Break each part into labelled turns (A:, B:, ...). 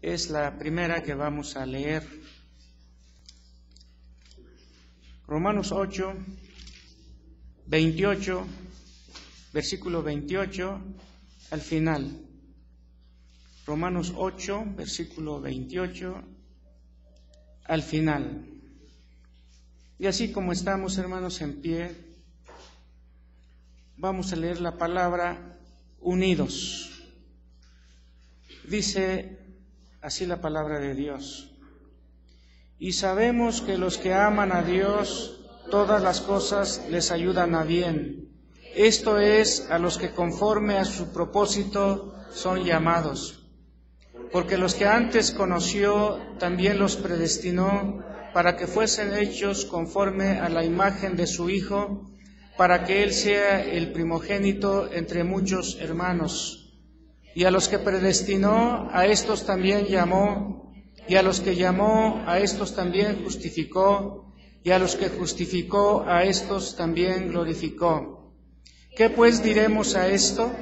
A: es la primera que vamos a leer. Romanos 8, 28, versículo 28 al final. Romanos 8, versículo 28 al final. Y así como estamos, hermanos, en pie, vamos a leer la palabra unidos. Dice así la palabra de Dios: y sabemos que los que aman a Dios, todas las cosas les ayudan a bien. Esto es, a los que conforme a su propósito son llamados. Porque los que antes conoció, también los predestinó para que fuesen hechos conforme a la imagen de su Hijo, para que Él sea el primogénito entre muchos hermanos. Y a los que predestinó, a estos también llamó, y a los que llamó, a estos también justificó, y a los que justificó, a estos también glorificó. ¿Qué pues diremos a esto?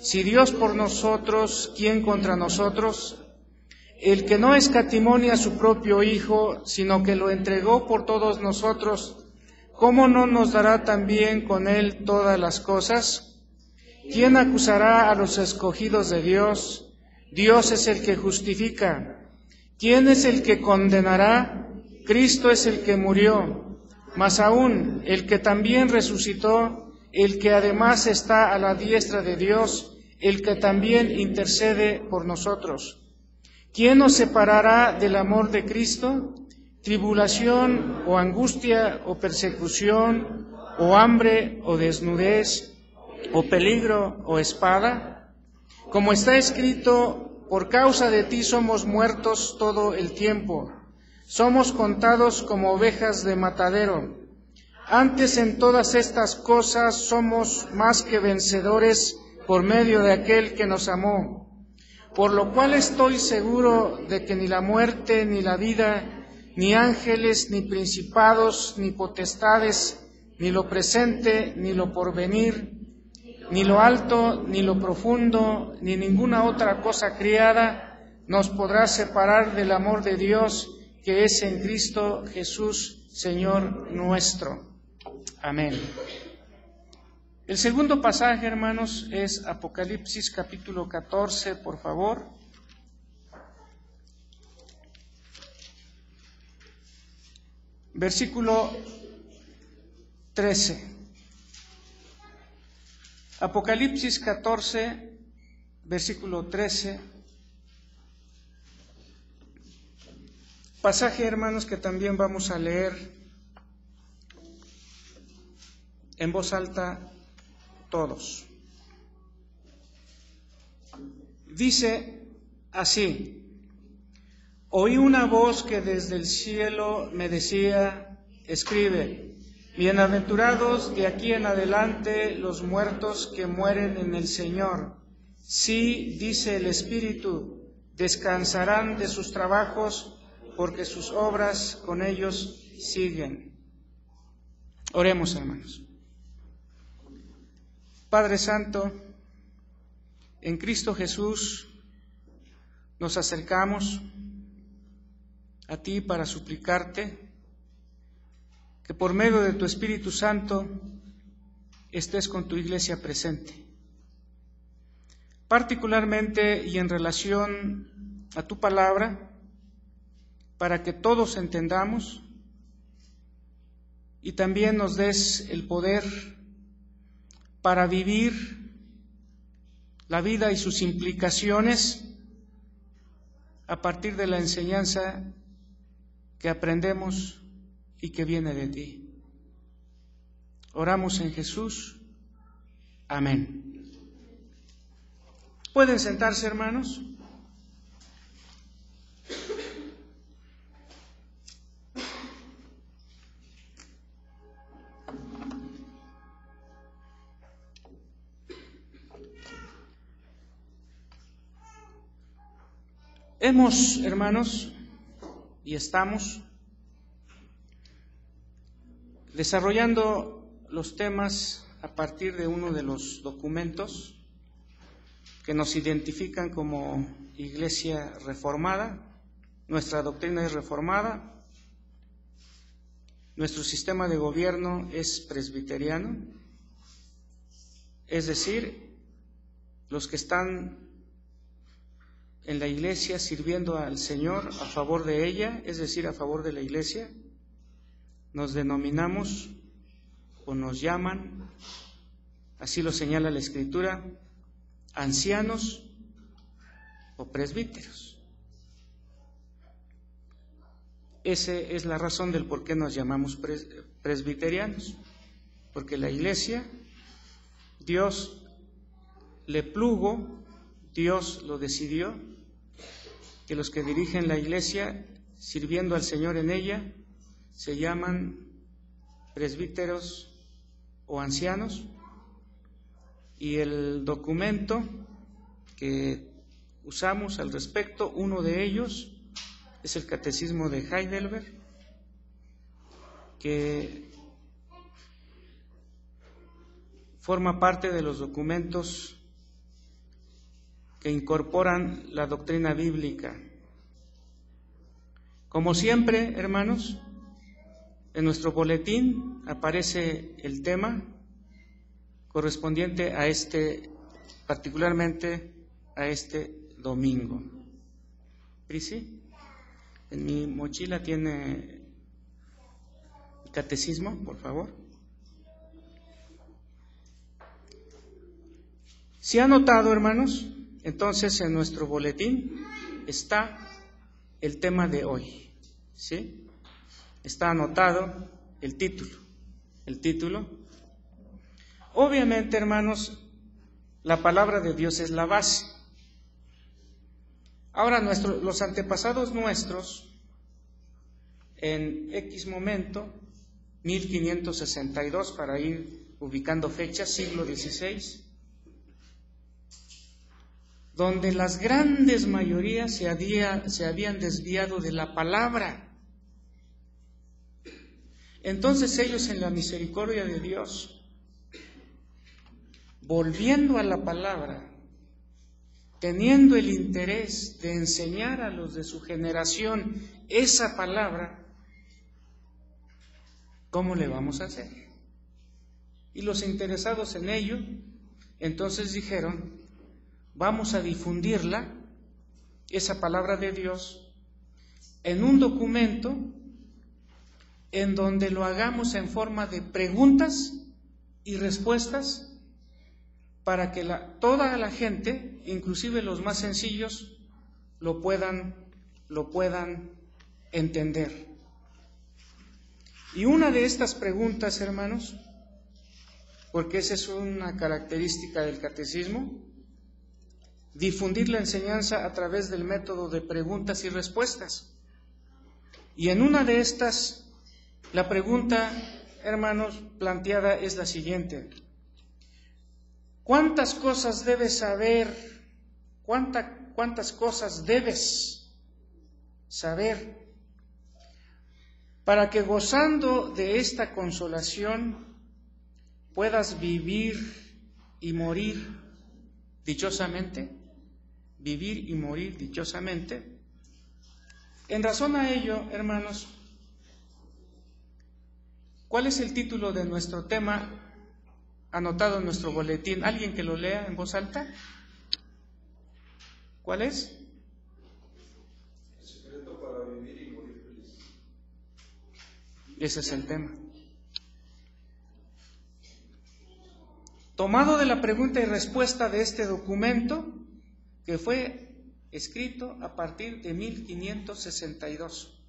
A: Si Dios por nosotros, ¿quién contra nosotros? El que no escatimó a su propio Hijo, sino que lo entregó por todos nosotros, ¿cómo no nos dará también con Él todas las cosas? ¿Quién acusará a los escogidos de Dios? Dios es el que justifica. ¿Quién es el que condenará? Cristo es el que murió, mas aún el que también resucitó, el que además está a la diestra de Dios, el que también intercede por nosotros. ¿Quién nos separará del amor de Cristo? ¿Tribulación o angustia o persecución o hambre o desnudez o peligro o espada? Como está escrito, por causa de ti somos muertos todo el tiempo. Somos contados como ovejas de matadero. Antes en todas estas cosas somos más que vencedores por medio de aquel que nos amó. Por lo cual estoy seguro de que ni la muerte, ni la vida, ni ángeles, ni principados, ni potestades, ni lo presente, ni lo porvenir, ni lo alto, ni lo profundo, ni ninguna otra cosa criada, nos podrá separar del amor de Dios que es en Cristo Jesús, Señor nuestro. Amén. El segundo pasaje, hermanos, es Apocalipsis capítulo 14, por favor. Versículo 13. Apocalipsis 14, versículo 13. Pasaje, hermanos, que también vamos a leer en voz alta todos. Dice así: oí una voz que desde el cielo me decía, escribe, bienaventurados de aquí en adelante los muertos que mueren en el Señor. Sí, dice el Espíritu, descansarán de sus trabajos, porque sus obras con ellos siguen. Oremos, hermanos. Padre Santo, en Cristo Jesús nos acercamos a ti para suplicarte que por medio de tu Espíritu Santo estés con tu iglesia presente, particularmente y en relación a tu palabra, para que todos entendamos y también nos des el poder para vivir la vida y sus implicaciones a partir de la enseñanza que aprendemos y que viene de ti. Oramos en Jesús. Amén. ¿Pueden sentarse, hermanos? Hemos, hermanos, y estamos desarrollando los temas a partir de uno de los documentos que nos identifican como iglesia reformada, nuestra doctrina es reformada, nuestro sistema de gobierno es presbiteriano, es decir, los que están en la iglesia sirviendo al Señor a favor de ella, es decir, a favor de la iglesia, nos denominamos o nos llaman, así lo señala la Escritura, ancianos o presbíteros. Esa es la razón del por qué nos llamamos presbiterianos, porque la iglesia, Dios le plugo, Dios lo decidió, que los que dirigen la iglesia, sirviendo al Señor en ella, se llaman presbíteros o ancianos, y el documento que usamos al respecto, uno de ellos es el Catecismo de Heidelberg, que forma parte de los documentos que incorporan la doctrina bíblica. Como siempre, hermanos, en nuestro boletín aparece el tema correspondiente a particularmente a este domingo. ¿Prisi? En mi mochila tiene el catecismo, por favor. ¿Sí han notado, hermanos? Entonces, en nuestro boletín está el tema de hoy, ¿sí? Está anotado el título. Obviamente, hermanos, la palabra de Dios es la base. Ahora, los antepasados nuestros, en X momento, 1562, para ir ubicando fechas, siglo XVI, donde las grandes mayorías se habían desviado de la palabra. Entonces ellos, en la misericordia de Dios, volviendo a la palabra, teniendo el interés de enseñar a los de su generación esa palabra, ¿cómo le vamos a hacer? Y los interesados en ello, entonces dijeron, vamos a difundirla, esa palabra de Dios, en un documento en donde lo hagamos en forma de preguntas y respuestas, para que toda la gente, inclusive los más sencillos, lo puedan entender. Y una de estas preguntas, hermanos, porque esa es una característica del catecismo, difundir la enseñanza a través del método de preguntas y respuestas. Y en una de estas, la pregunta, hermanos, planteada es la siguiente: ¿cuántas cosas debes saber? ¿Cuántas cosas debes saber para que, gozando de esta consolación, puedas vivir y morir dichosamente? Vivir y morir dichosamente. En razón a ello, hermanos, ¿cuál es el título de nuestro tema anotado en nuestro boletín? ¿Alguien que lo lea en voz alta? ¿Cuál es?
B: El secreto para vivir y morir feliz.
A: Ese es el tema. Tomado de la pregunta y respuesta de este documento, que fue escrito a partir de 1562.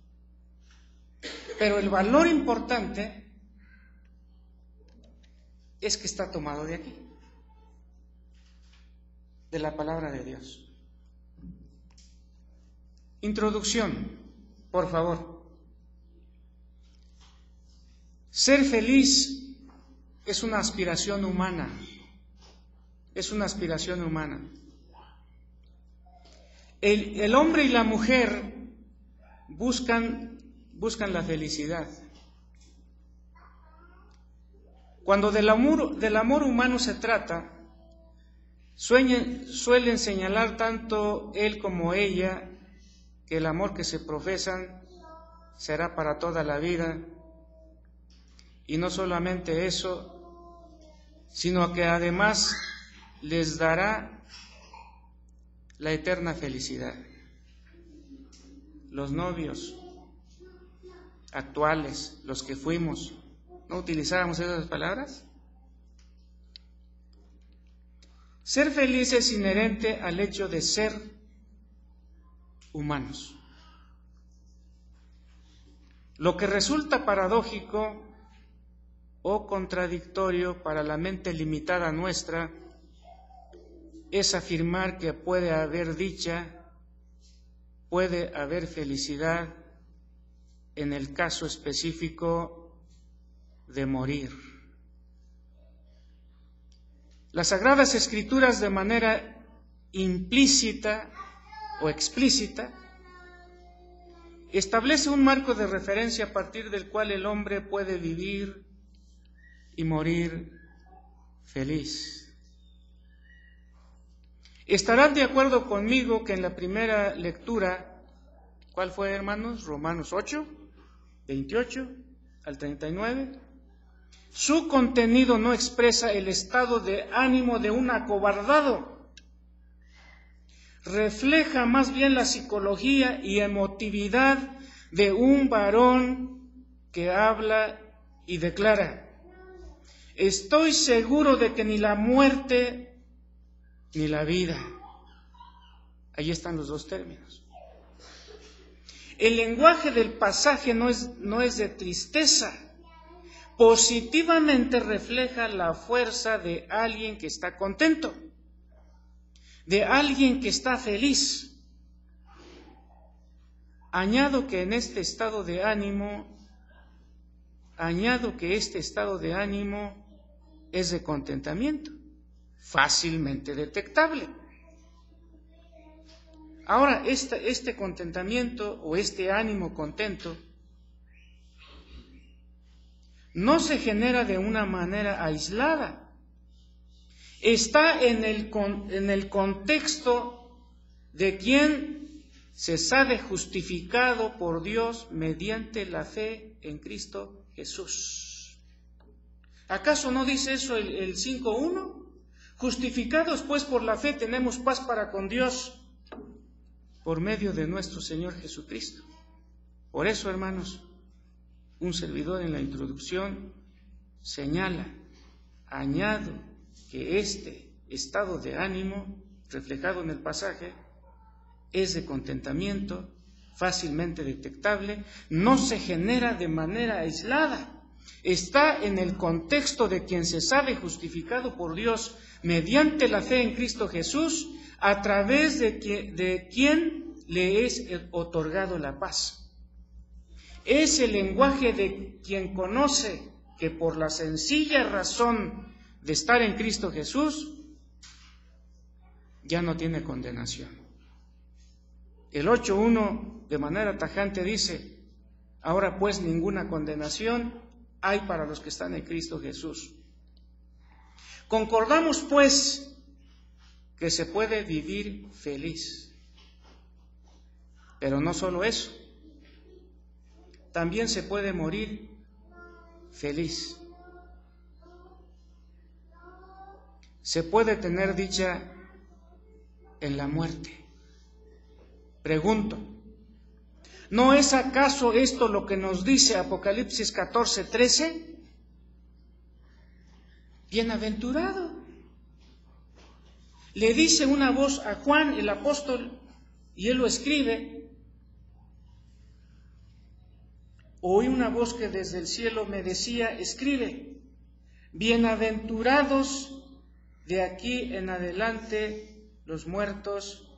A: Pero el valor importante es que está tomado de aquí, de la palabra de Dios. Introducción, por favor. Ser feliz es una aspiración humana. Es una aspiración humana. El hombre y la mujer buscan la felicidad. Cuando del amor humano se trata, Suelen señalar tanto él como ella que el amor que se profesan será para toda la vida, y no solamente eso, sino que además les dará la eterna felicidad. Los novios actuales, los que fuimos, ¿no utilizábamos esas palabras? Ser feliz es inherente al hecho de ser humanos. Lo que resulta paradójico o contradictorio para la mente limitada nuestra es afirmar que puede haber dicha, puede haber felicidad en el caso específico de morir. Las Sagradas Escrituras, de manera implícita o explícita, establece un marco de referencia a partir del cual el hombre puede vivir y morir feliz. Estarán de acuerdo conmigo que en la primera lectura, ¿cuál fue, hermanos? Romanos 8, 28 al 39. Su contenido no expresa el estado de ánimo de un acobardado. Refleja más bien la psicología y emotividad de un varón que habla y declara: estoy seguro de que ni la muerte ni la vida. Ahí están los dos términos. El lenguaje del pasaje no es de tristeza. Positivamente refleja la fuerza de alguien que está contento, de alguien que está feliz. Añado que este estado de ánimo es de contentamiento, fácilmente detectable. Ahora, este contentamiento o este ánimo contento no se genera de una manera aislada. Está en el contexto de quien se sabe justificado por Dios mediante la fe en Cristo Jesús. ¿Acaso no dice eso el 5.1? Justificados pues por la fe tenemos paz para con Dios por medio de nuestro Señor Jesucristo. Por eso, hermanos, un servidor en la introducción señala, añado que este estado de ánimo reflejado en el pasaje es de contentamiento, fácilmente detectable, no se genera de manera aislada, está en el contexto de quien se sabe justificado por Dios mediante la fe en Cristo Jesús, a través de quien le es otorgado la paz. Es el lenguaje de quien conoce que por la sencilla razón de estar en Cristo Jesús, ya no tiene condenación. El 8.1 de manera tajante dice: ahora pues ninguna condenación hay para los que están en Cristo Jesús. Concordamos pues que se puede vivir feliz, pero no solo eso, también se puede morir feliz. Se puede tener dicha en la muerte. Pregunto, ¿no es acaso esto lo que nos dice Apocalipsis 14:13? Bienaventurado. Le dice una voz a Juan el apóstol, y él lo escribe. Oí una voz que desde el cielo me decía: escribe, bienaventurados de aquí en adelante los muertos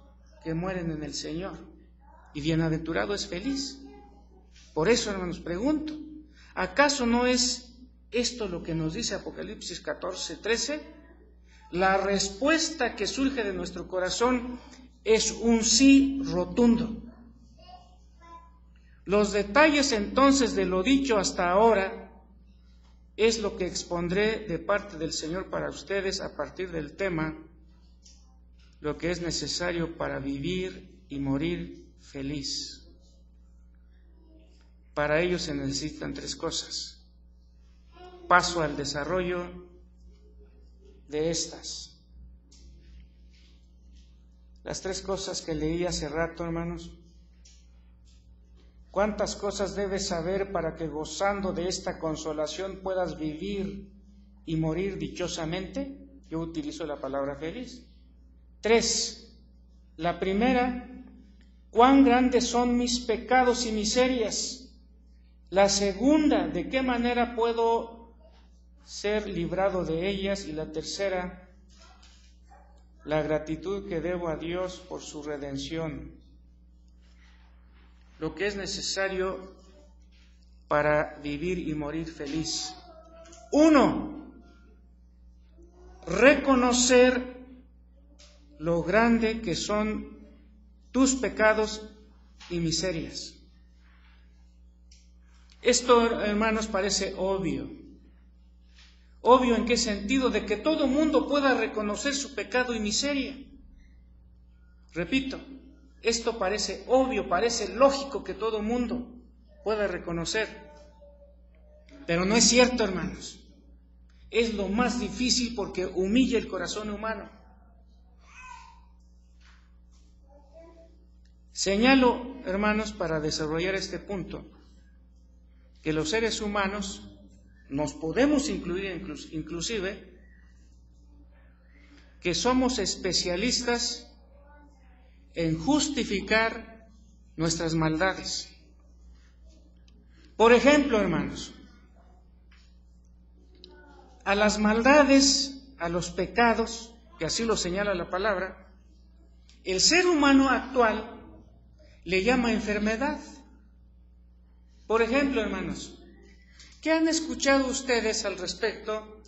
A: que mueren en el Señor. Y bienaventurado es feliz. Por eso, hermanos, pregunto, ¿acaso no es esto lo que nos dice Apocalipsis 14:13? La respuesta que surge de nuestro corazón es un sí rotundo. Los detalles entonces de lo dicho hasta ahora es lo que expondré de parte del Señor para ustedes a partir del tema lo que es necesario para vivir y morir feliz. Para ello se necesitan 3 cosas. Paso al desarrollo de estas. Las 3 cosas que leí hace rato, hermanos. ¿Cuántas cosas debes saber para que gozando de esta consolación puedas vivir y morir dichosamente? Yo utilizo la palabra feliz. 3. La primera, cuán grandes son mis pecados y miserias. La segunda, ¿de qué manera puedo ser librado de ellas? Y la tercera, la gratitud que debo a Dios por su redención. Lo que es necesario para vivir y morir feliz. 1. Reconocer lo grande que son tus pecados y miserias. Esto, hermanos, parece obvio. ¿Obvio en qué sentido? De que todo mundo pueda reconocer su pecado y miseria. Repito, esto parece obvio, parece lógico que todo mundo pueda reconocer. Pero no es cierto, hermanos. Es lo más difícil porque humilla el corazón humano. Señalo, hermanos, para desarrollar este punto, que los seres humanos nos podemos incluir inclusive, que somos especialistas en justificar nuestras maldades. Por ejemplo, hermanos, a las maldades, a los pecados, que así lo señala la palabra, el ser humano actual le llama enfermedad. Por ejemplo, hermanos, ¿qué han escuchado ustedes al respecto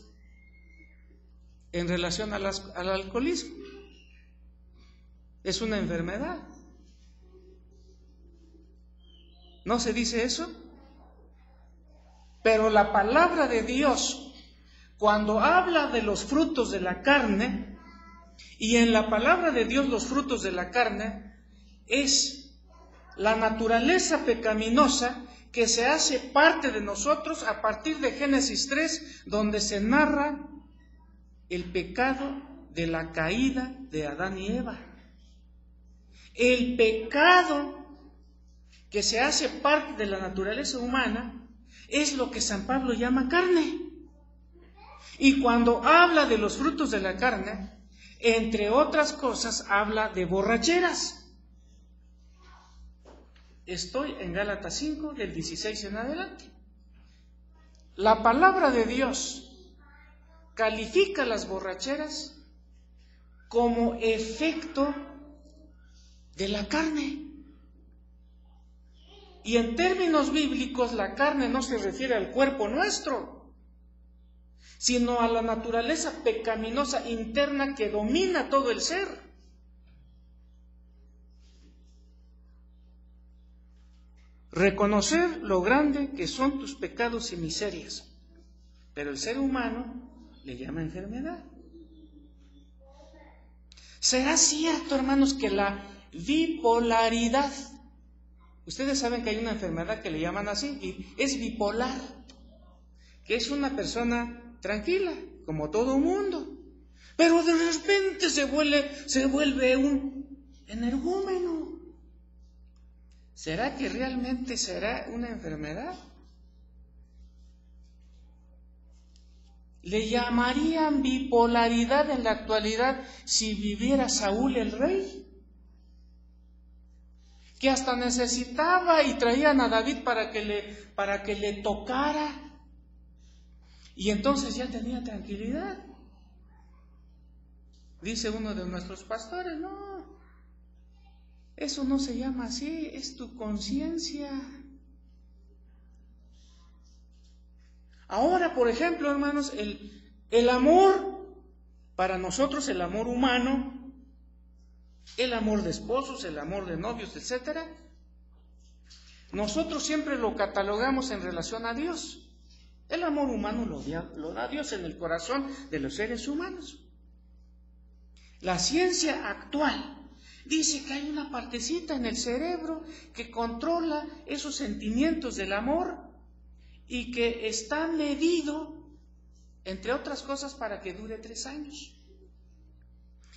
A: en relación al alcoholismo? Es una enfermedad. ¿No se dice eso? Pero la palabra de Dios, cuando habla de los frutos de la carne, y en la palabra de Dios los frutos de la carne, es la naturaleza pecaminosa que se hace parte de nosotros a partir de Génesis 3, donde se narra el pecado de la caída de Adán y Eva. El pecado que se hace parte de la naturaleza humana es lo que San Pablo llama carne. Y cuando habla de los frutos de la carne, entre otras cosas, habla de borracheras. Estoy en Gálatas 5, del 16 en adelante. La palabra de Dios califica las borracheras como efecto de la carne. Y en términos bíblicos, la carne no se refiere al cuerpo nuestro, sino a la naturaleza pecaminosa interna que domina todo el ser. Reconocer lo grande que son tus pecados y miserias, pero el ser humano le llama enfermedad. ¿Será cierto, hermanos, que la bipolaridad, ustedes saben que hay una enfermedad que le llaman así, y es bipolar, que es una persona tranquila, como todo mundo, pero de repente se vuelve un energúmeno? ¿Será que realmente será una enfermedad? ¿Le llamarían bipolaridad en la actualidad si viviera Saúl el rey? Que hasta necesitaba y traían a David para que le tocara. Y entonces ya tenía tranquilidad. Dice uno de nuestros pastores, no, eso no se llama así, es tu conciencia. Ahora, por ejemplo, hermanos, el amor, para nosotros el amor humano, el amor de esposos, el amor de novios, etc., nosotros siempre lo catalogamos en relación a Dios. El amor humano lo da Dios en el corazón de los seres humanos. La ciencia actual dice que hay una partecita en el cerebro que controla esos sentimientos del amor y que está medido, entre otras cosas, para que dure 3 años.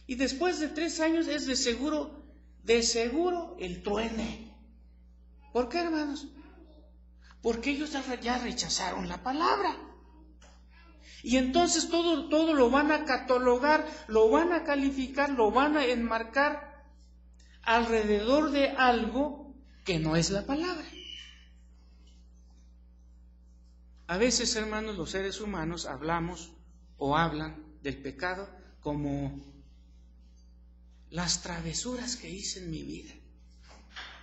A: Y después de 3 años es de seguro el truene. ¿Por qué, hermanos? Porque ellos ya rechazaron la palabra. Y entonces todo lo van a catalogar, lo van a calificar, lo van a enmarcar alrededor de algo que no es la palabra. A veces, hermanos, los seres humanos hablamos o hablan del pecado como las travesuras que hice en mi vida.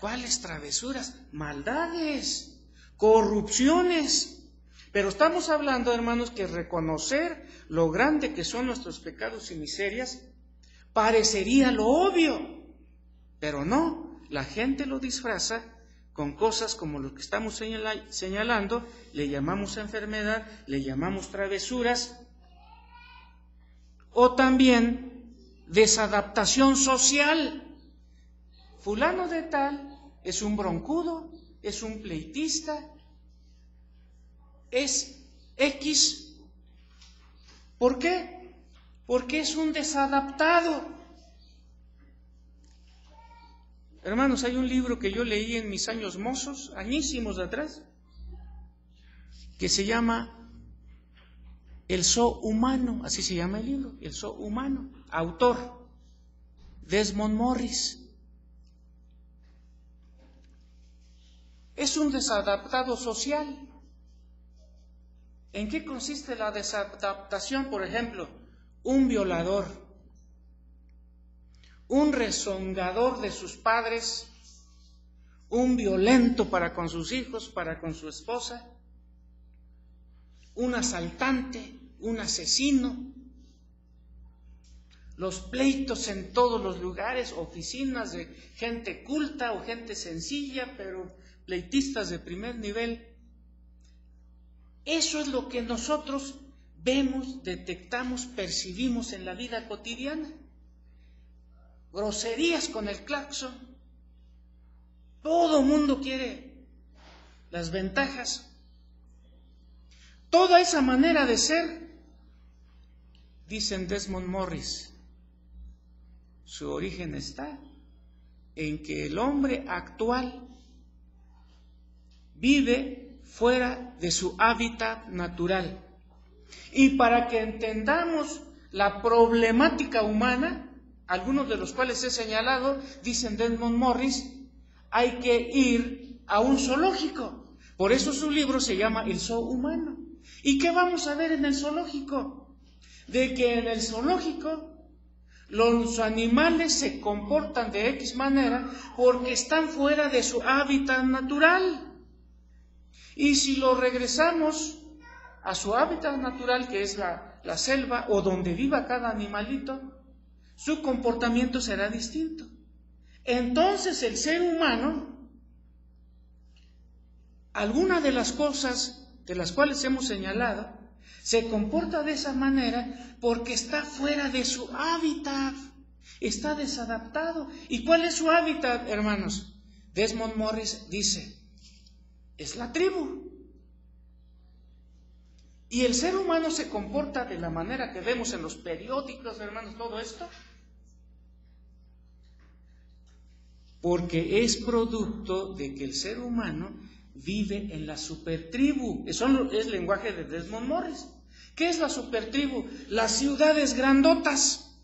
A: ¿Cuáles travesuras? Maldades, corrupciones. Pero estamos hablando, hermanos, que reconocer lo grande que son nuestros pecados y miserias parecería lo obvio, pero no, la gente lo disfraza con cosas como lo que estamos señalando, le llamamos enfermedad, le llamamos travesuras, o también desadaptación social. Fulano de tal es un broncudo, es un pleitista, es X. ¿Por qué? Porque es un desadaptado. Hermanos, hay un libro que yo leí en mis años mozos, añísimos de atrás, que se llama El Zoo Humano, así se llama el libro, El Zoo Humano, autor Desmond Morris. Es un desadaptado social. ¿En qué consiste la desadaptación? Por ejemplo, un violador, un rezongador de sus padres, un violento para con sus hijos, para con su esposa, un asaltante, un asesino, los pleitos en todos los lugares, oficinas de gente culta o gente sencilla, pero pleitistas de primer nivel. Eso es lo que nosotros vemos, detectamos, percibimos en la vida cotidiana. Groserías con el claxon. Todo mundo quiere las ventajas. Toda esa manera de ser, dicen Desmond Morris, su origen está en que el hombre actual vive fuera de su hábitat natural. Y para que entendamos la problemática humana, algunos de los cuales he señalado, dicen Desmond Morris, hay que ir a un zoológico. Por eso su libro se llama El Zoo Humano. ¿Y qué vamos a ver en el zoológico? De que en el zoológico los animales se comportan de X manera porque están fuera de su hábitat natural. Y si lo regresamos a su hábitat natural, que es la selva o donde viva cada animalito, su comportamiento será distinto. Entonces el ser humano, alguna de las cosas de las cuales hemos señalado, se comporta de esa manera porque está fuera de su hábitat, está desadaptado. ¿Y cuál es su hábitat, hermanos? Desmond Morris dice, es la tribu. Y el ser humano se comporta de la manera que vemos en los periódicos, hermanos, todo esto, porque es producto de que el ser humano vive en la supertribu. Eso es lenguaje de Desmond Morris. ¿Qué es la supertribu? Las ciudades grandotas.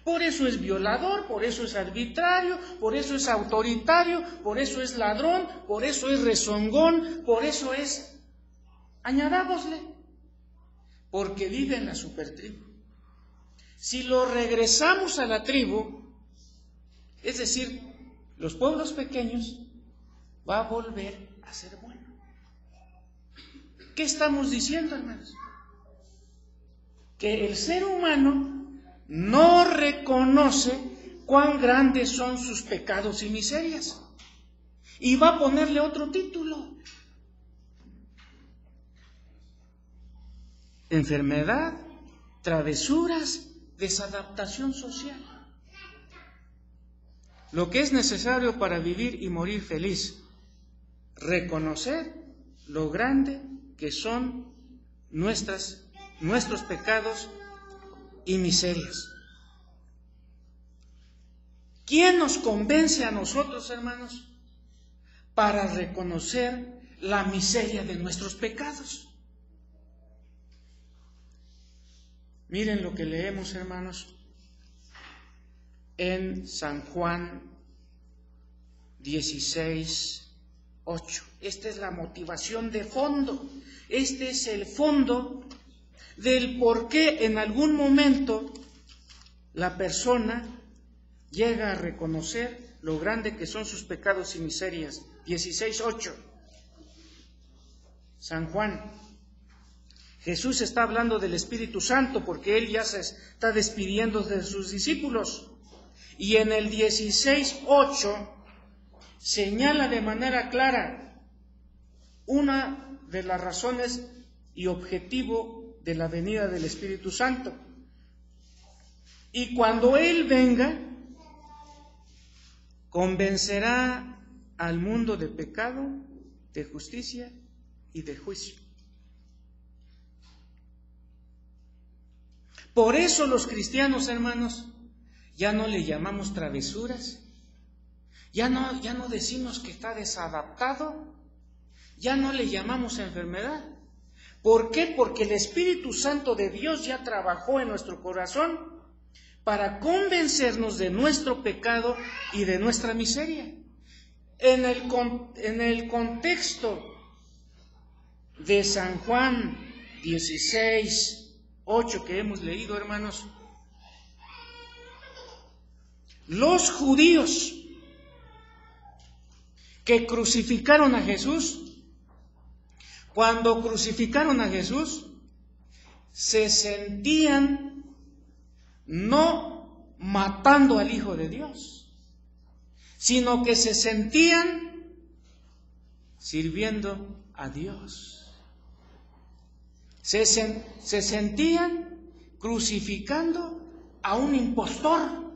A: Por eso es violador, por eso es arbitrario, por eso es autoritario, por eso es ladrón, por eso es rezongón, por eso es... Añadámosle, porque vive en la supertribu. Si lo regresamos a la tribu, es decir, los pueblos pequeños, va a volver a ser bueno. ¿Qué estamos diciendo, hermanos? Que el ser humano no reconoce cuán grandes son sus pecados y miserias. Y va a ponerle otro título. Enfermedad, travesuras, desadaptación social. Lo que es necesario para vivir y morir feliz, reconocer lo grande que son nuestros pecados y miserias. ¿Quién nos convence a nosotros, hermanos, para reconocer la miseria de nuestros pecados? Miren lo que leemos, hermanos, en San Juan 16:8. Esta es la motivación de fondo. Este es el fondo del por qué en algún momento la persona llega a reconocer lo grande que son sus pecados y miserias. 16:8. San Juan. Jesús está hablando del Espíritu Santo porque Él ya se está despidiendo de sus discípulos. Y en el 16:8 señala de manera clara una de las razones y objetivo de la venida del Espíritu Santo. Y cuando Él venga, convencerá al mundo de pecado, de justicia y de juicio. Por eso los cristianos, hermanos, ya no le llamamos travesuras, ya no decimos que está desadaptado, ya no le llamamos enfermedad. ¿Por qué? Porque el Espíritu Santo de Dios ya trabajó en nuestro corazón para convencernos de nuestro pecado y de nuestra miseria. En el contexto de San Juan 16:8 que hemos leído, hermanos, los judíos que crucificaron a Jesús, cuando crucificaron a Jesús, se sentían no matando al Hijo de Dios, sino que se sentían sirviendo a Dios. Se sentían crucificando a un impostor.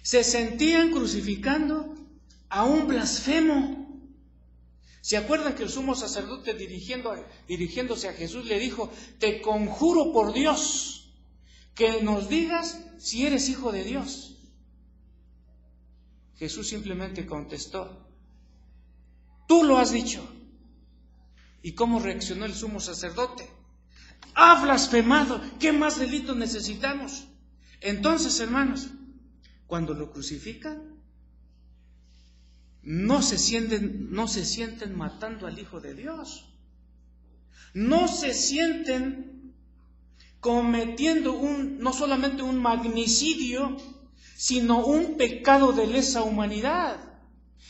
A: Se sentían crucificando a un blasfemo. ¿Se acuerdan que el sumo sacerdote dirigiéndose a Jesús le dijo: te conjuro por Dios que nos digas si eres hijo de Dios? Jesús simplemente contestó: tú lo has dicho. ¿Y cómo reaccionó el sumo sacerdote? ¡Ha blasfemado! ¿Qué más delito necesitamos? Entonces, hermanos, cuando lo crucifican, no se sienten matando al Hijo de Dios. No se sienten cometiendo no solamente un magnicidio, sino un pecado de lesa humanidad,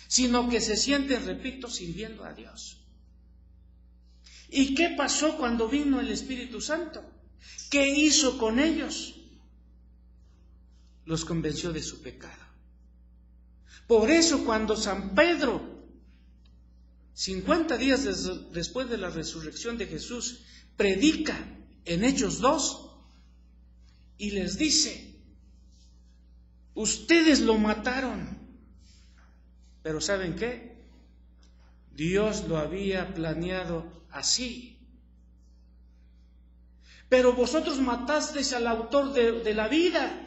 A: sino que se sienten, repito, sirviendo a Dios. ¿Y qué pasó cuando vino el Espíritu Santo? ¿Qué hizo con ellos? Los convenció de su pecado. Por eso cuando San Pedro, 50 días después de la resurrección de Jesús, predica en Hechos 2 y les dice: ustedes lo mataron, pero ¿saben qué? Dios lo había planeado así. Pero vosotros matasteis al autor de la vida.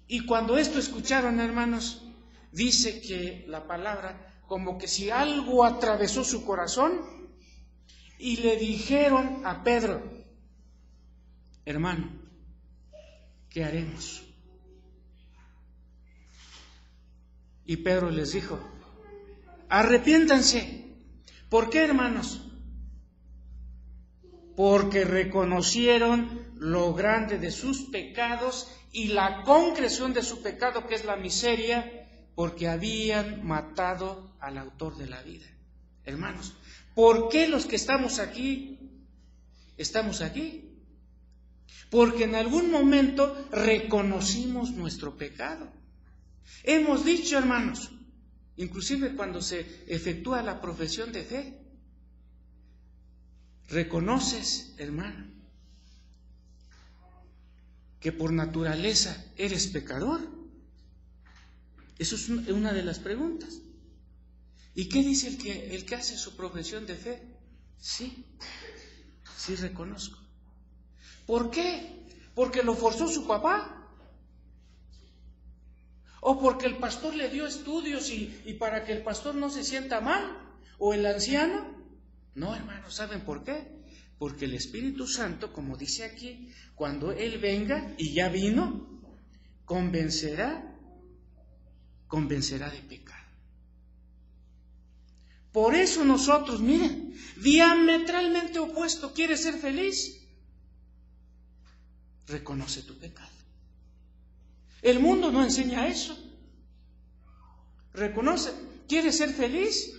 A: Y cuando esto escucharon, hermanos, dice que la palabra, como que si algo atravesó su corazón, y le dijeron a Pedro: hermano, ¿qué haremos? Y Pedro les dijo: arrepiéntanse. ¿Por qué, hermanos? Porque reconocieron lo grande de sus pecados y la concreción de su pecado, que es la miseria, porque habían matado al autor de la vida. Hermanos, ¿por qué los que estamos aquí? Porque en algún momento reconocimos nuestro pecado. Hemos dicho, hermanos, inclusive cuando se efectúa la profesión de fe, reconoces, hermano, que por naturaleza eres pecador? Eso es una de las preguntas. ¿Y qué dice el que hace su profesión de fe? Sí reconozco. ¿Por qué? ¿Porque lo forzó su papá? ¿O porque el pastor le dio estudios y para que el pastor no se sienta mal? ¿O el anciano? No, hermanos, ¿saben por qué? Porque el Espíritu Santo, como dice aquí, cuando Él venga, y ya vino, convencerá de pecado. Por eso nosotros, miren, diametralmente opuesto, ¿quieres ser feliz? Reconoce tu pecado. El mundo no enseña eso. Reconoce, ¿quieres ser feliz?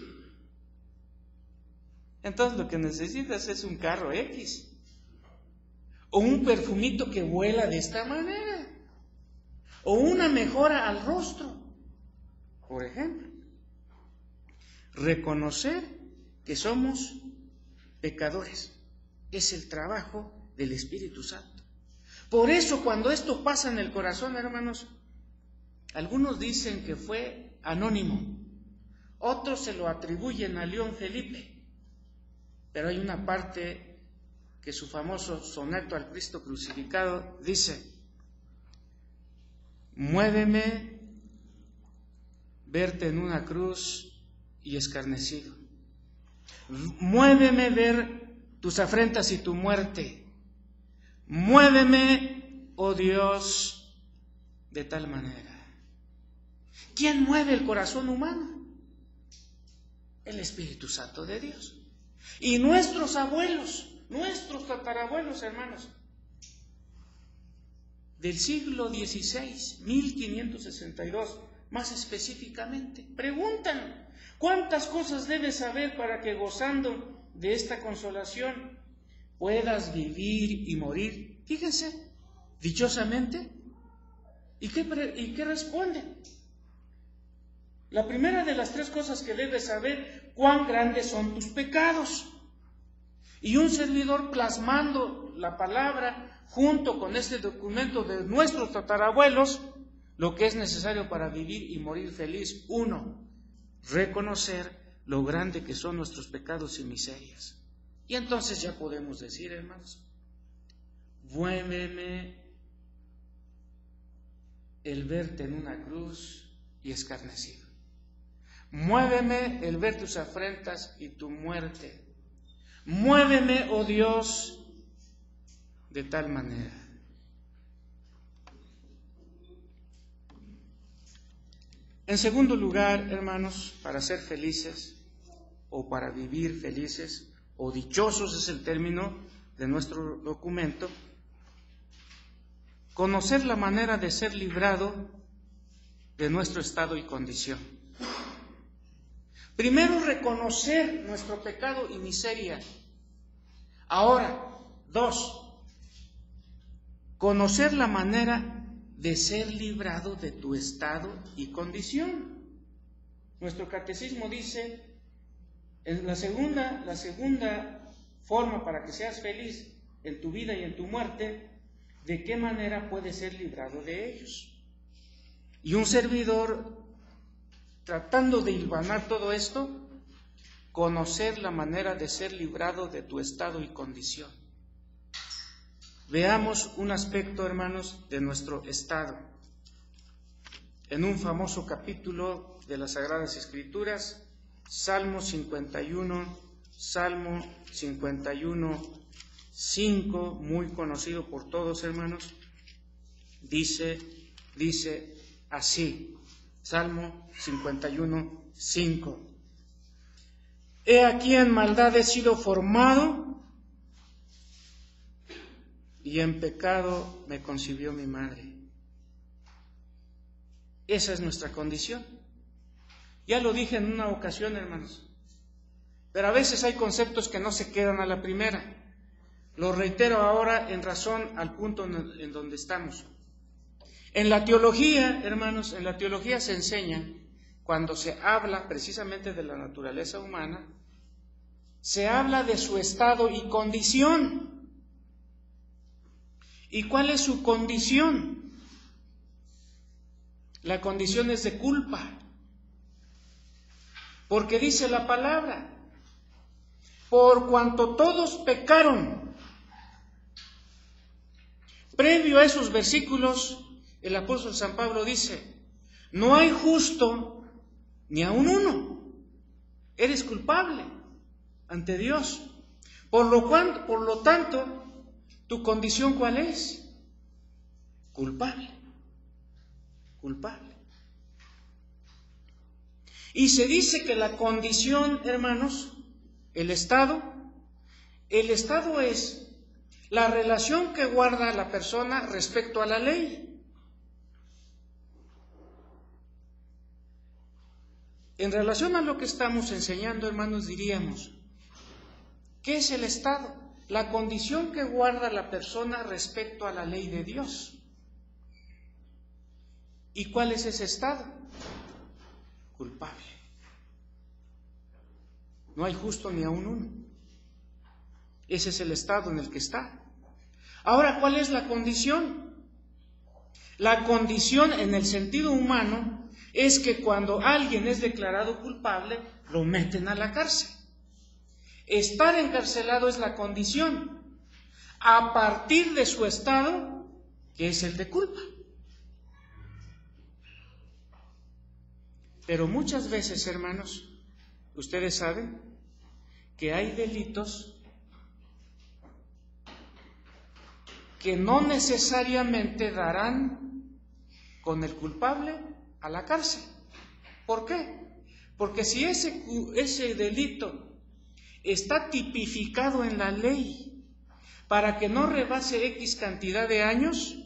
A: Entonces lo que necesitas es un carro X o un perfumito que vuela de esta manera o una mejora al rostro, por ejemplo. Reconocer que somos pecadores es el trabajo del Espíritu Santo. Por eso cuando esto pasa en el corazón, hermanos, algunos dicen que fue anónimo, otros se lo atribuyen a León Felipe. Pero hay una parte que su famoso soneto al Cristo crucificado dice: muéveme verte en una cruz y escarnecido. Muéveme ver tus afrentas y tu muerte. Muéveme, oh Dios, de tal manera. ¿Quién mueve el corazón humano? El Espíritu Santo de Dios. Y nuestros abuelos, nuestros tatarabuelos, hermanos, del siglo XVI, 1562, más específicamente, preguntan: ¿cuántas cosas debes saber para que gozando de esta consolación puedas vivir y morir? Fíjense, dichosamente. ¿Y qué responden? La primera de las tres cosas que debes saber: cuán grandes son tus pecados. Y un servidor plasmando la palabra junto con este documento de nuestros tatarabuelos, lo que es necesario para vivir y morir feliz. 1, reconocer lo grande que son nuestros pecados y miserias. Y entonces ya podemos decir, hermanos, muéveme el verte en una cruz y escarnecido. Muéveme el ver tus afrentas y tu muerte. Muéveme, oh Dios, de tal manera. En segundo lugar, hermanos, para ser felices o para vivir felices o dichosos es el término de nuestro documento, conocer la manera de ser librado de nuestro estado y condición. Primero, reconocer nuestro pecado y miseria. Ahora, 2, conocer la manera de ser librado de tu estado y condición. Nuestro catecismo dice, en la segunda forma para que seas feliz en tu vida y en tu muerte, ¿de qué manera puedes ser librado de ellos? Y un servidor, tratando de hilvanar todo esto, conocer la manera de ser librado de tu estado y condición. Veamos un aspecto, hermanos, de nuestro estado. En un famoso capítulo de las Sagradas Escrituras, Salmo 51, 5, muy conocido por todos, hermanos, dice así, Salmo 51, 5. He aquí en maldad he sido formado y en pecado me concibió mi madre. Esa es nuestra condición. Ya lo dije en una ocasión, hermanos, pero a veces hay conceptos que no se quedan a la primera. Lo reitero ahora en razón al punto en donde estamos. En la teología, hermanos, en la teología se enseña, cuando se habla precisamente de la naturaleza humana, se habla de su estado y condición. ¿Y cuál es su condición? La condición es de culpa. Porque dice la palabra, por cuanto todos pecaron. Previo a esos versículos, el apóstol San Pablo dice, no hay justo ni aun uno. Eres culpable ante Dios. Por lo tanto, ¿tu condición cuál es? Culpable. Culpable. Y se dice que la condición, hermanos, el estado es la relación que guarda la persona respecto a la ley. En relación a lo que estamos enseñando, hermanos, diríamos, ¿qué es el estado? La condición que guarda la persona respecto a la ley de Dios. ¿Y cuál es ese estado? Culpable. No hay justo ni aun uno. Ese es el estado en el que está. Ahora, ¿cuál es la condición? La condición en el sentido humano es que cuando alguien es declarado culpable, lo meten a la cárcel. Estar encarcelado es la condición, a partir de su estado, que es el de culpa. Pero muchas veces, hermanos, ustedes saben que hay delitos que no necesariamente darán con el culpable a la cárcel. ¿Por qué? Porque si ese delito está tipificado en la ley para que no rebase X cantidad de años,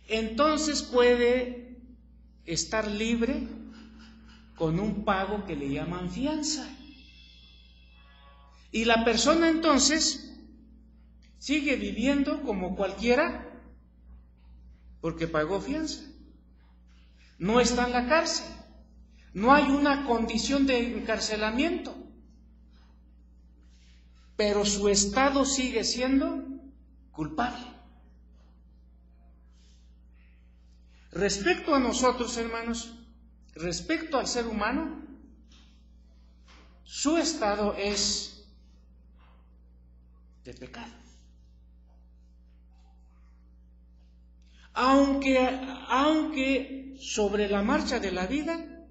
A: entonces puede estar libre con un pago que le llaman fianza. Y la persona entonces sigue viviendo como cualquiera porque pagó fianza. No está en la cárcel. No hay una condición de encarcelamiento. Pero su estado sigue siendo culpable. Respecto a nosotros, hermanos, respecto al ser humano, su estado es de pecado. Aunque sobre la marcha de la vida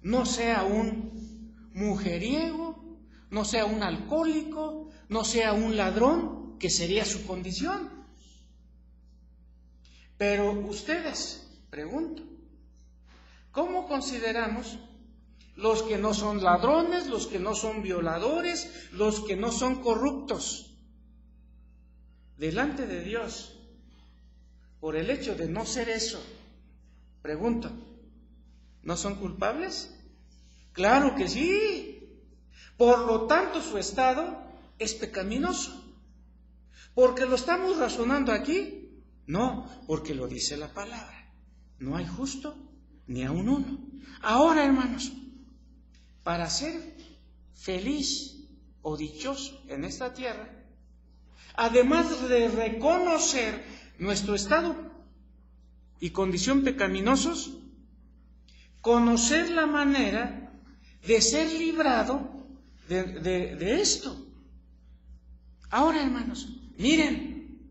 A: no sea un mujeriego, no sea un alcohólico, no sea un ladrón, que sería su condición. Pero ustedes, pregunto, ¿cómo consideramos los que no son ladrones, los que no son violadores, los que no son corruptos? Delante de Dios, por el hecho de no ser eso, pregunto, ¿no son culpables? Claro que sí. Por lo tanto, su estado es pecaminoso. ¿Porque lo estamos razonando aquí? No, porque lo dice la palabra. No hay justo ni aun uno. Ahora, hermanos, para ser feliz o dichoso en esta tierra, además de reconocer nuestro estado y condición pecaminosos, conocer la manera de ser librado de esto. Ahora, hermanos, miren,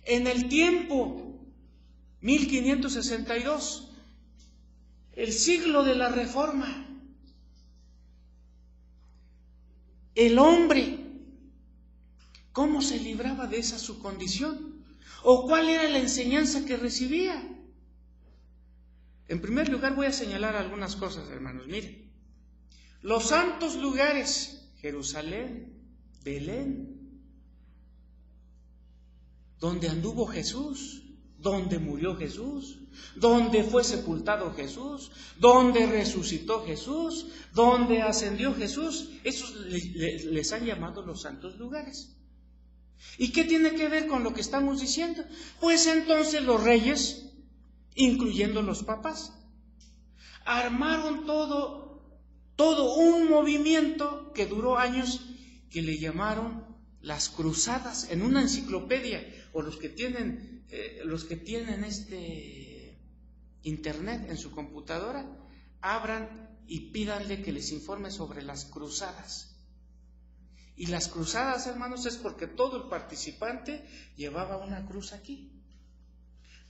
A: en el tiempo 1562, el siglo de la Reforma, el hombre, ¿cómo se libraba de esa su condición? ¿O cuál era la enseñanza que recibía? En primer lugar voy a señalar algunas cosas, hermanos. Miren, los santos lugares, Jerusalén, Belén, donde anduvo Jesús, donde murió Jesús, donde fue sepultado Jesús, donde resucitó Jesús, donde ascendió Jesús, esos les han llamado los santos lugares. ¿Y qué tiene que ver con lo que estamos diciendo? Pues entonces los reyes, incluyendo los papas, armaron todo un movimiento que duró años, que le llamaron las cruzadas en una enciclopedia, o los que tienen internet en su computadora, abran y pídanle que les informe sobre las cruzadas. Y las cruzadas, hermanos, es porque todo el participante llevaba una cruz aquí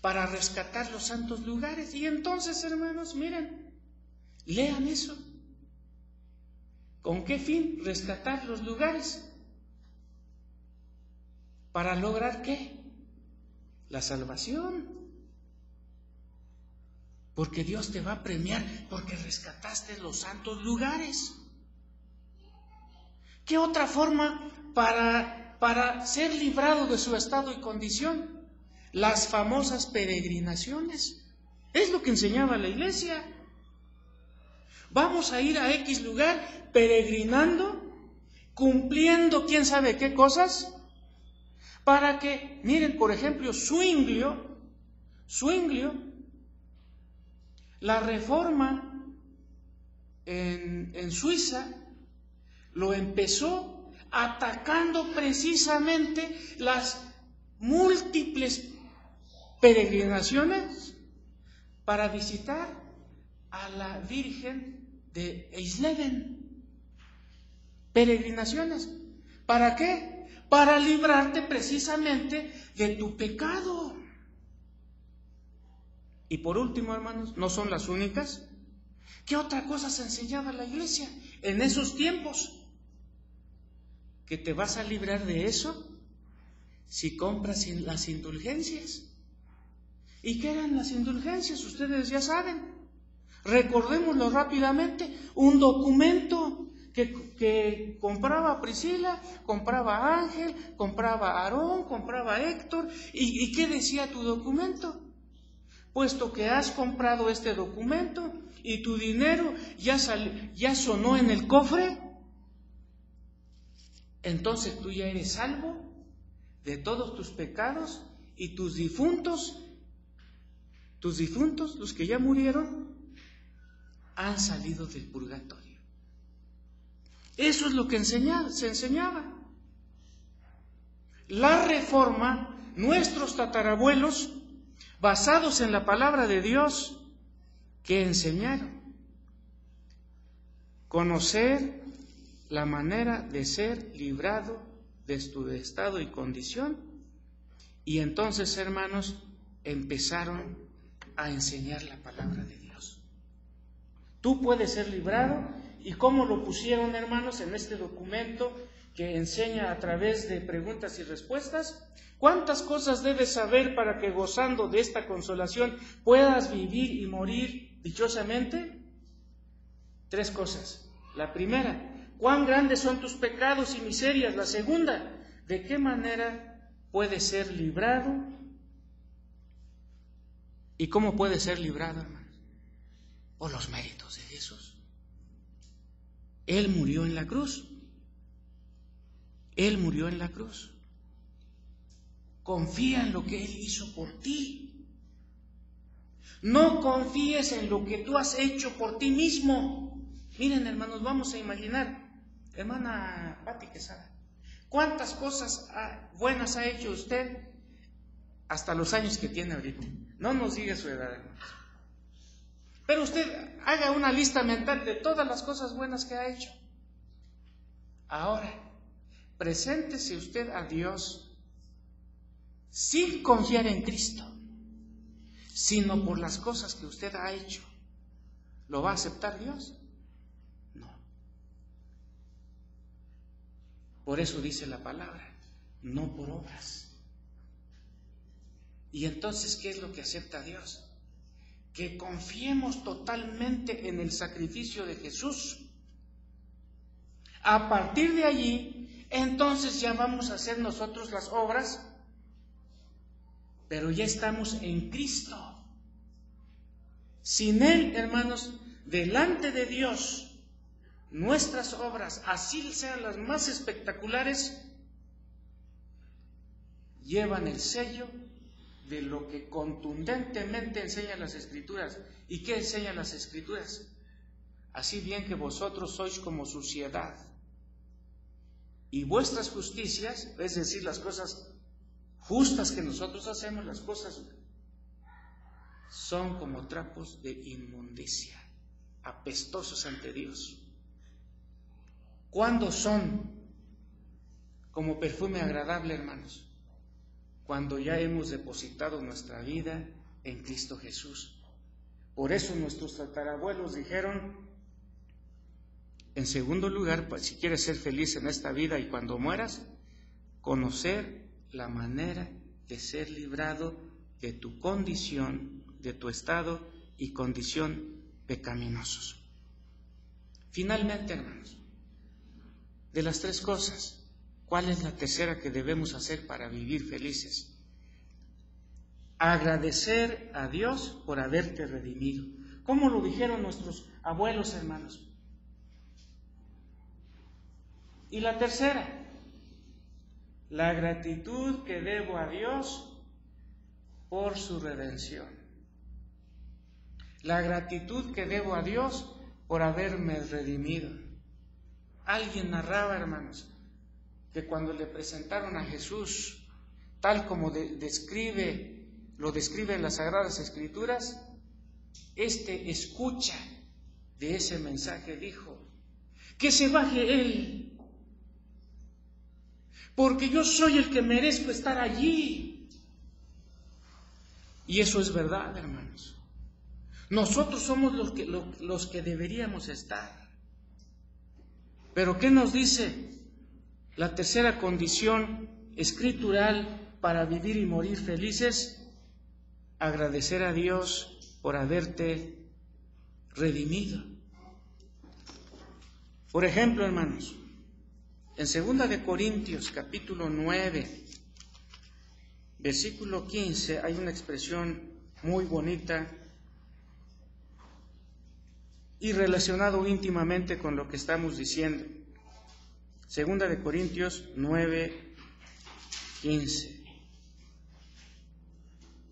A: para rescatar los santos lugares. Y entonces, hermanos, miren, lean eso. ¿Con qué fin? Rescatar los lugares. ¿Para lograr qué? La salvación. Porque Dios te va a premiar porque rescataste los santos lugares. ¿Qué otra forma para ser librado de su estado y condición? Las famosas peregrinaciones. Es lo que enseñaba la iglesia. Vamos a ir a X lugar peregrinando, cumpliendo quién sabe qué cosas, para que, miren, por ejemplo, Zwinglio, la reforma en Suiza lo empezó atacando precisamente las múltiples peregrinaciones para visitar a la Virgen de Eisleben. Peregrinaciones. ¿Para qué? Para librarte precisamente de tu pecado. Y por último, hermanos, no son las únicas. ¿Qué otra cosa se enseñaba la iglesia en esos tiempos? Que te vas a librar de eso si compras las indulgencias. ¿Y qué eran las indulgencias? Ustedes ya saben. Recordémoslo rápidamente. Un documento que compraba Priscila, compraba Ángel, compraba Aarón, compraba Héctor. ¿Y qué decía tu documento? Puesto que has comprado este documento y tu dinero ya sonó en el cofre, entonces tú ya eres salvo de todos tus pecados, y tus difuntos, los que ya murieron, han salido del purgatorio. Eso es lo que se enseñaba. La reforma, nuestros tatarabuelos, basados en la palabra de Dios, que enseñaron. Conocer la manera de ser librado de tu estado y condición. Y entonces, hermanos, empezaron a enseñar la palabra de Dios. Tú puedes ser librado. ¿Y cómo lo pusieron, hermanos, en este documento que enseña a través de preguntas y respuestas? ¿Cuántas cosas debes saber para que, gozando de esta consolación, puedas vivir y morir dichosamente? 3 cosas. La primera, ¿cuán grandes son tus pecados y miserias? La segunda, ¿de qué manera puedes ser librado? ¿Y cómo puedes ser librado, hermanos? Por los méritos de Jesús. Él murió en la cruz. Él murió en la cruz. Confía en lo que Él hizo por ti. No confíes en lo que tú has hecho por ti mismo. Miren, hermanos, vamos a imaginar, hermana Pati Quesada, ¿cuántas cosas buenas ha hecho usted hasta los años que tiene ahorita? No nos diga su edad, hermanos. Pero usted haga una lista mental de todas las cosas buenas que ha hecho. Ahora, preséntese usted a Dios sin confiar en Cristo, sino por las cosas que usted ha hecho. ¿Lo va a aceptar Dios? No. Por eso dice la palabra, no por obras. Y entonces, ¿qué es lo que acepta Dios? Que confiemos totalmente en el sacrificio de Jesús. A partir de allí, entonces ya vamos a hacer nosotros las obras, pero ya estamos en Cristo. Sin Él, hermanos, delante de Dios, nuestras obras, así sean las más espectaculares, llevan el sello de lo que contundentemente enseñan las Escrituras. ¿Y qué enseñan las Escrituras? Así bien que vosotros sois como suciedad, y vuestras justicias, es decir, las cosas justas que nosotros hacemos, las cosas son como trapos de inmundicia, apestosos ante Dios. ¿Cuándo son como perfume agradable, hermanos? Cuando ya hemos depositado nuestra vida en Cristo Jesús. Por eso nuestros tatarabuelos dijeron, en segundo lugar, si quieres ser feliz en esta vida y cuando mueras, conocer la manera de ser librado de tu condición, de tu estado y condición pecaminosos. Finalmente, hermanos, de las tres cosas, ¿cuál es la tercera que debemos hacer para vivir felices? Agradecer a Dios por haberte redimido. ¿Cómo lo dijeron nuestros abuelos, hermanos? Y la tercera, la gratitud que debo a Dios por su redención. La gratitud que debo a Dios por haberme redimido. Alguien narraba, hermanos, que cuando le presentaron a Jesús, tal como lo describe en las Sagradas Escrituras, escucha de ese mensaje, dijo, que se baje Él, porque yo soy el que merezco estar allí. Y eso es verdad, hermanos. Nosotros somos los que deberíamos estar. Pero ¿qué nos dice la tercera condición escritural para vivir y morir felices? Agradecer a Dios por haberte redimido. Por ejemplo, hermanos, en 2 de Corintios, capítulo 9, versículo 15, hay una expresión muy bonita y relacionado íntimamente con lo que estamos diciendo. 2 de Corintios 9, 15.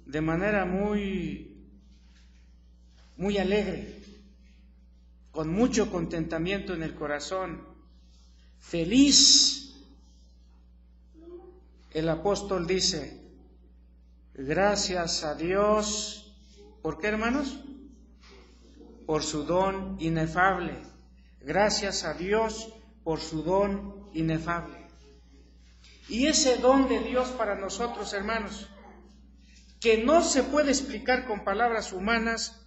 A: De manera muy alegre, con mucho contentamiento en el corazón, feliz, el apóstol dice, gracias a Dios, ¿por qué, hermanos? Por su don inefable. Gracias a Dios por su don inefable. Y ese don de Dios para nosotros, hermanos, que no se puede explicar con palabras humanas,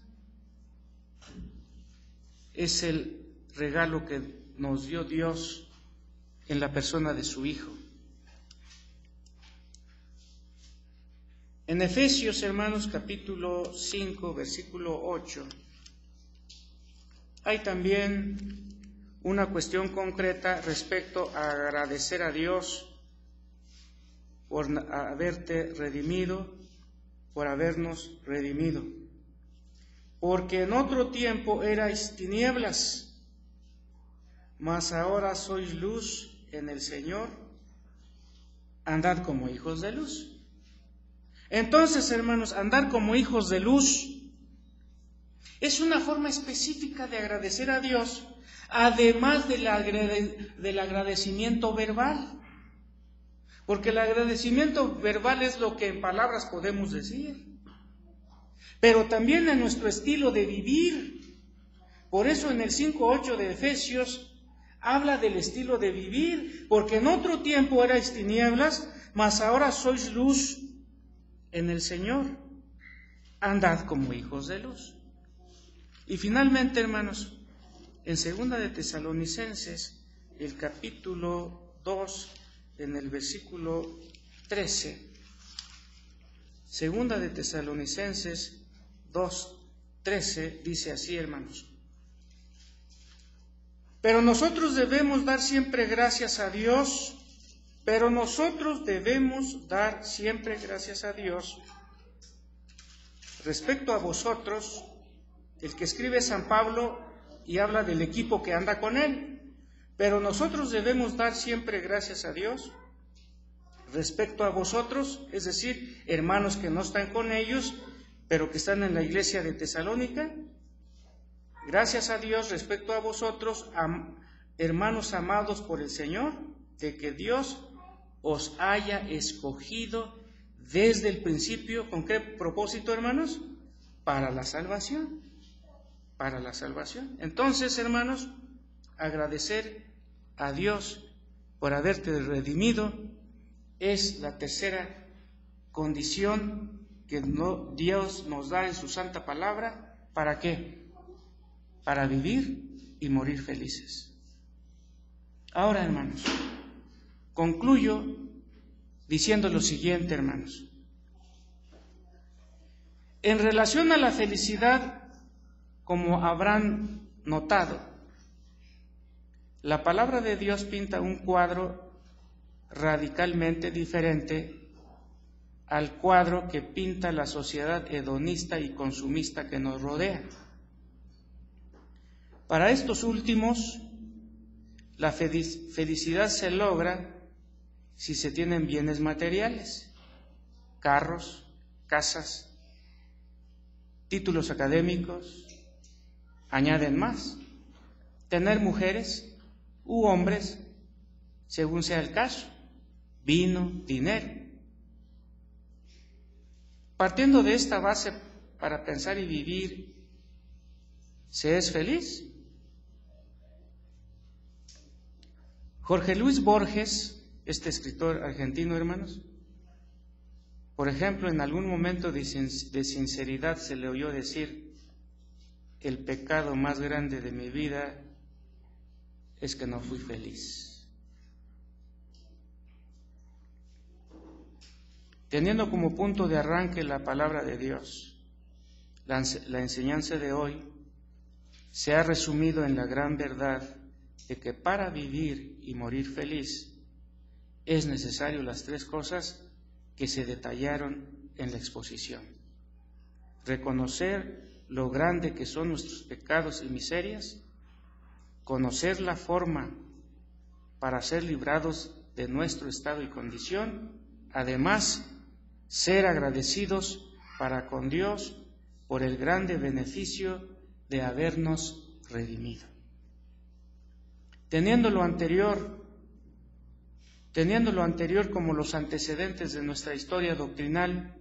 A: es el regalo que nos dio Dios en la persona de su Hijo. En Efesios, hermanos, capítulo 5, versículo 8, hay también una cuestión concreta respecto a agradecer a Dios por haberte redimido, por habernos redimido. Porque en otro tiempo erais tinieblas, mas ahora sois luz en el Señor, andad como hijos de luz. Entonces, hermanos, andar como hijos de luz es una forma específica de agradecer a Dios, además del agradecimiento verbal. Porque el agradecimiento verbal es lo que en palabras podemos decir, pero también en nuestro estilo de vivir. Por eso en el 5:8 de Efesios habla del estilo de vivir, porque en otro tiempo erais tinieblas, mas ahora sois luz en el Señor. Andad como hijos de luz. Y finalmente, hermanos, en 2 de Tesalonicenses, el capítulo 2, en el versículo 13, 2 de Tesalonicenses 2:13, dice así, hermanos. Pero nosotros debemos dar siempre gracias a Dios, respecto a vosotros. El que escribe San Pablo y habla del equipo que anda con él. Pero nosotros debemos dar siempre gracias a Dios respecto a vosotros, es decir, hermanos que no están con ellos, pero que están en la iglesia de Tesalónica. Gracias a Dios respecto a vosotros, hermanos amados por el Señor, de que Dios os haya escogido desde el principio. ¿Con qué propósito, hermanos? Para la salvación. Para la salvación. Entonces, hermanos, agradecer a Dios por haberte redimido es la tercera condición que Dios nos da en su santa palabra. ¿Para qué? Para vivir y morir felices. Ahora, hermanos, concluyo diciendo lo siguiente, hermanos. En relación a la felicidad, como habrán notado, la palabra de Dios pinta un cuadro radicalmente diferente al cuadro que pinta la sociedad hedonista y consumista que nos rodea. Para estos últimos, la felicidad se logra si se tienen bienes materiales, carros, casas, títulos académicos, añaden más, tener mujeres u hombres, según sea el caso, vino, dinero. Partiendo de esta base para pensar y vivir, ¿se es feliz? Jorge Luis Borges, este escritor argentino, hermanos, por ejemplo, en algún momento de sinceridad se le oyó decir: el pecado más grande de mi vida es que no fui feliz. Teniendo como punto de arranque la palabra de Dios, la enseñanza de hoy se ha resumido en la gran verdad de que para vivir y morir feliz es necesario las tres cosas que se detallaron en la exposición: reconocer lo grande que son nuestros pecados y miserias, conocer la forma para ser librados de nuestro estado y condición, además ser agradecidos para con Dios por el grande beneficio de habernos redimido. Teniendo lo anterior como los antecedentes de nuestra historia doctrinal,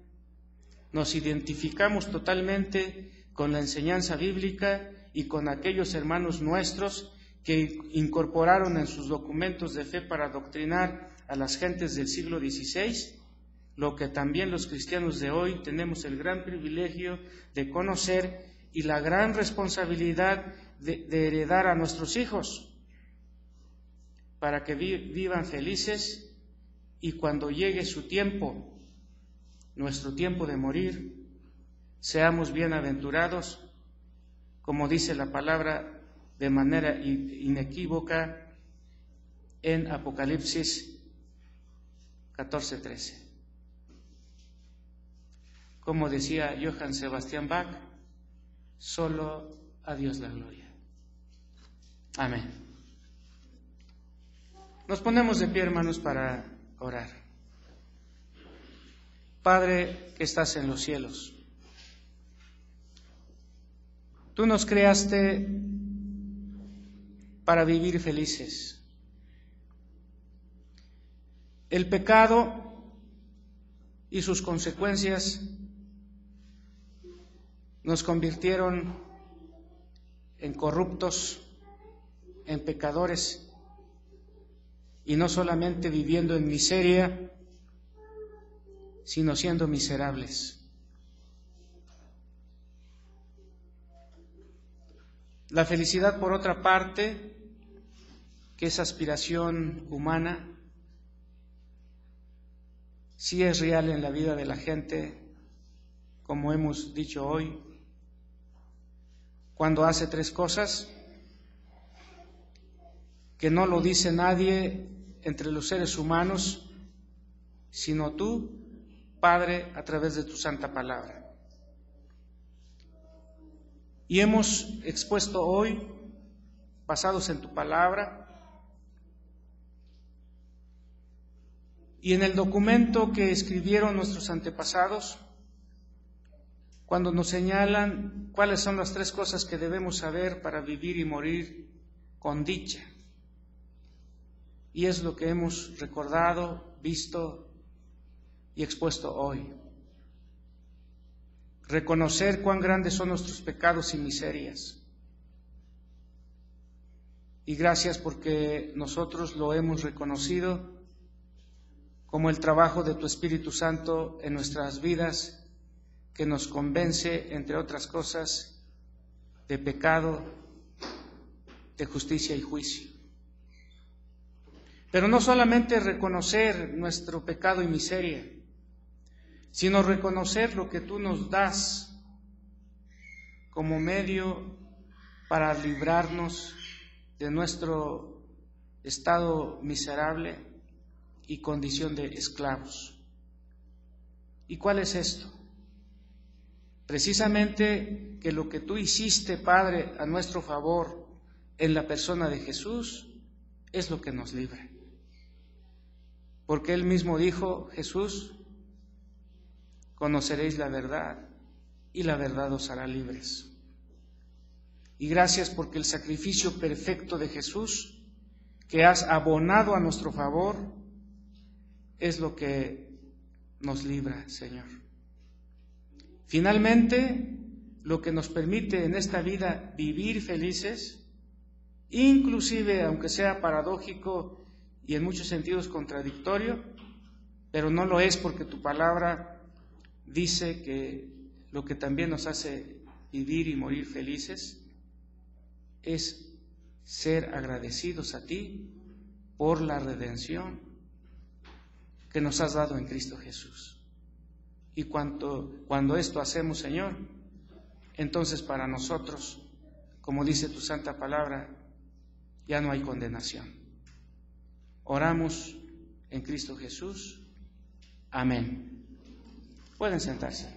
A: nos identificamos totalmente con la enseñanza bíblica y con aquellos hermanos nuestros que incorporaron en sus documentos de fe para adoctrinar a las gentes del siglo XVI, lo que también los cristianos de hoy tenemos el gran privilegio de conocer y la gran responsabilidad de heredar a nuestros hijos, para que vivan felices y cuando llegue su tiempo, nuestro tiempo de morir, seamos bienaventurados, como dice la palabra de manera inequívoca en Apocalipsis 14:13. Como decía Johann Sebastian Bach, solo a Dios la gloria. Amén. Nos ponemos de pie, hermanos, para orar. Padre que estás en los cielos, tú nos creaste para vivir felices. El pecado y sus consecuencias nos convirtieron en corruptos, en pecadores, y no solamente viviendo en miseria, sino siendo miserables. La felicidad, por otra parte, que es aspiración humana, sí es real en la vida de la gente, como hemos dicho hoy, cuando hace tres cosas que no lo dice nadie entre los seres humanos, sino tú, Padre, a través de tu santa palabra. Y hemos expuesto hoy, basados en tu palabra, y en el documento que escribieron nuestros antepasados, cuando nos señalan cuáles son las tres cosas que debemos saber para vivir y morir con dicha. Y es lo que hemos recordado, visto y expuesto hoy. Reconocer cuán grandes son nuestros pecados y miserias. Y gracias porque nosotros lo hemos reconocido como el trabajo de tu Espíritu Santo en nuestras vidas, que nos convence, entre otras cosas, de pecado, de justicia y juicio. Pero no solamente reconocer nuestro pecado y miseria, sino reconocer lo que tú nos das como medio para librarnos de nuestro estado miserable y condición de esclavos. ¿Y cuál es esto? Precisamente que lo que tú hiciste, Padre, a nuestro favor en la persona de Jesús es lo que nos libra. Porque Él mismo dijo, Jesús, conoceréis la verdad y la verdad os hará libres. Y gracias porque el sacrificio perfecto de Jesús que has abonado a nuestro favor es lo que nos libra, Señor. Finalmente, lo que nos permite en esta vida vivir felices, inclusive aunque sea paradójico y en muchos sentidos contradictorio, pero no lo es porque tu palabra dice que lo que también nos hace vivir y morir felices es ser agradecidos a ti por la redención que nos has dado en Cristo Jesús. Y cuando esto hacemos, Señor, entonces para nosotros, como dice tu santa palabra, ya no hay condenación. Oramos en Cristo Jesús. Amén. Pueden sentarse.